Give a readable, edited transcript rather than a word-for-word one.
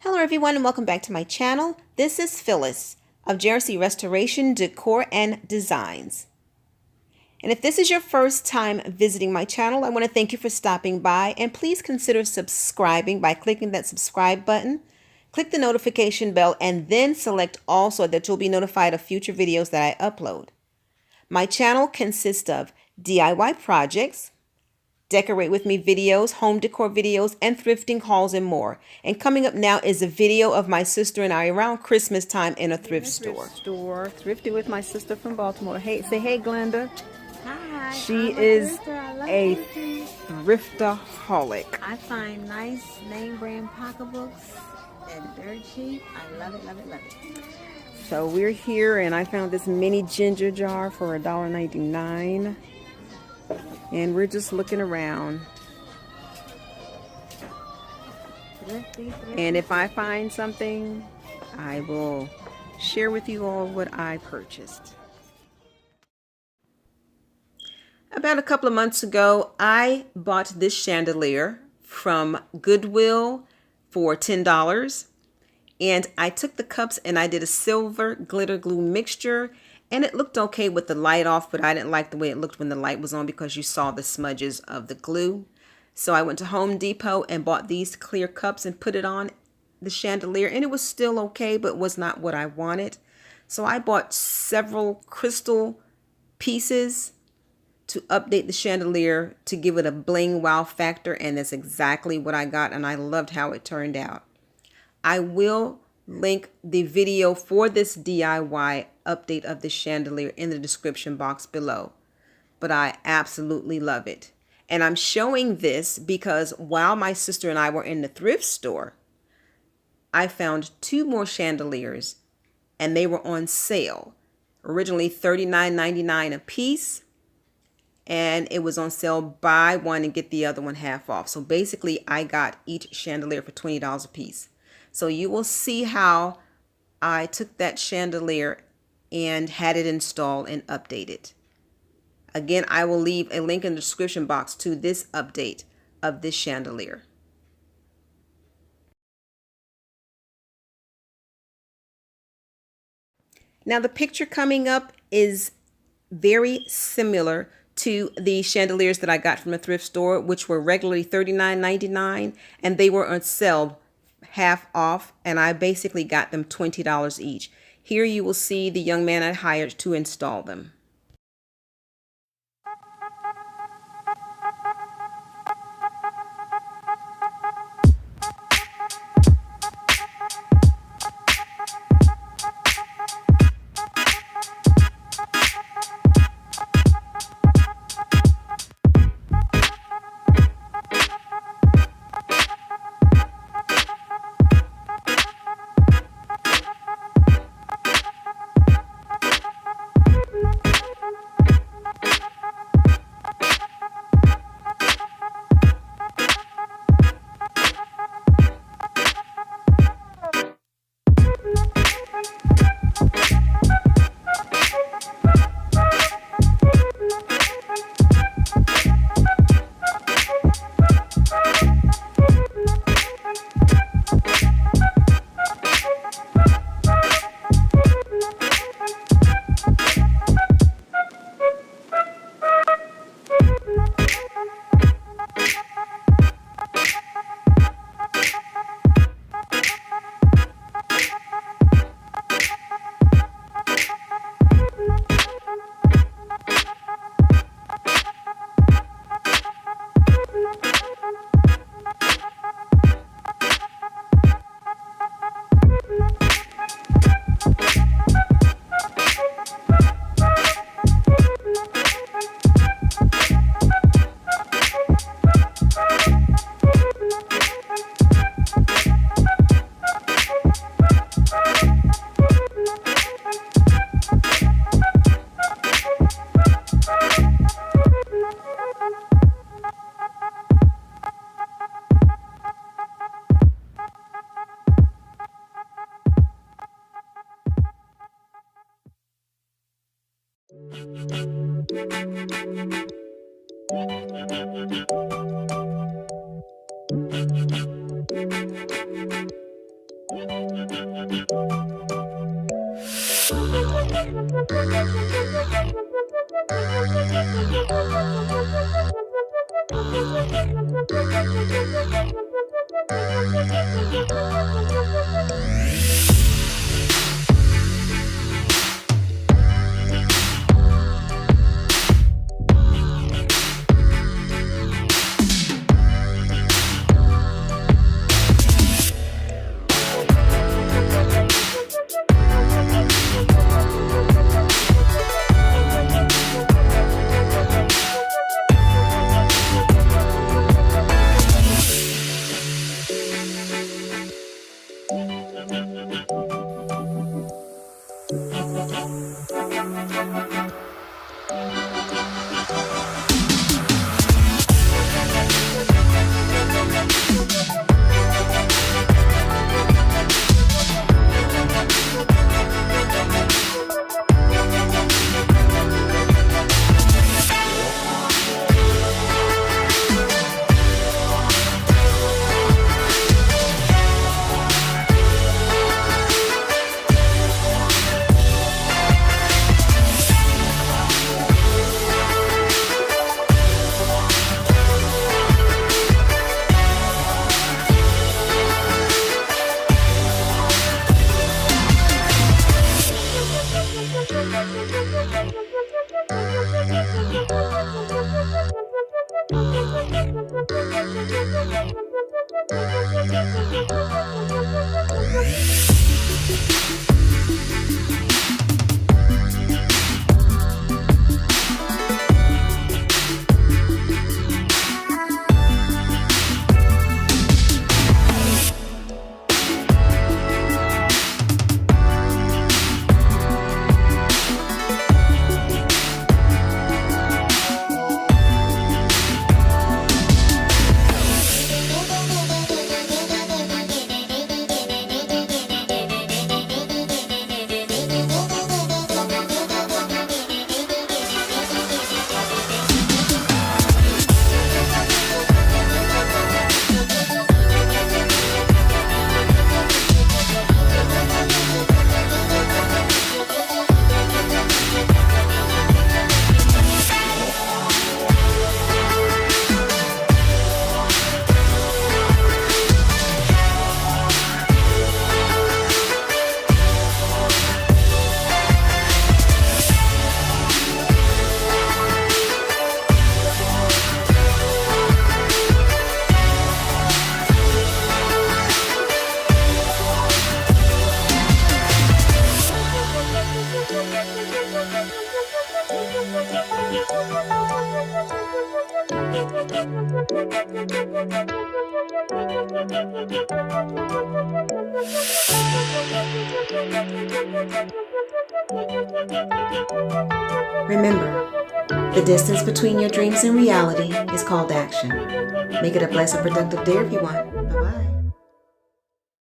Hello everyone and welcome back to my channel. This is Phyllis of JRC Restoration, Decor, and Designs. And if this is your first time visiting my channel, I want to thank you for stopping by, and please consider subscribing by clicking that subscribe button. Click the notification bell and then select all so that you'll be notified of future videos that I upload. My channel consists of DIY projects, decorate with me videos, home decor videos, and thrifting hauls and more. And coming up now is a video of my sister and I around Christmas time in a thrift store. Thrifting with my sister from Baltimore. Hey, say hey, Glenda. Hi. She is a thriftaholic. I find nice name brand pocketbooks and dirt cheap. I love it, love it, love it. So we're here and I found this mini ginger jar for $1.99. And we're just looking around. Thrifty. And if I find something, I will share with you all what I purchased. About a couple of months ago, I bought this chandelier from Goodwill for $10. And I took the cups and I did a silver glitter glue mixture. And it looked okay with the light off, but I didn't like the way it looked when the light was on because you saw the smudges of the glue. So I went to Home Depot and bought these clear cups and put it on the chandelier. And it was still okay, but was not what I wanted. So I bought several crystal pieces to update the chandelier to give it a bling wow factor. And that's exactly what I got. And I loved how it turned out. I will link the video for this DIY update of the chandelier in the description box below. But I absolutely love it. And I'm showing this because while my sister and I were in the thrift store, I found two more chandeliers and they were on sale. Originally $39.99 a piece, and it was on sale buy one and get the other one half off. So basically I got each chandelier for $20 a piece. So you will see how I took that chandelier and had it installed and updated. Again, I will leave a link in the description box to this update of this chandelier. Now the picture coming up is very similar to the chandeliers that I got from the thrift store, which were regularly $39.99, and they were on sale half off, and I basically got them $20 each. Here you will see the young man I hired to install them. Remember, the distance between your dreams and reality is called action. Make it a blessed and productive day if you want. Bye-bye.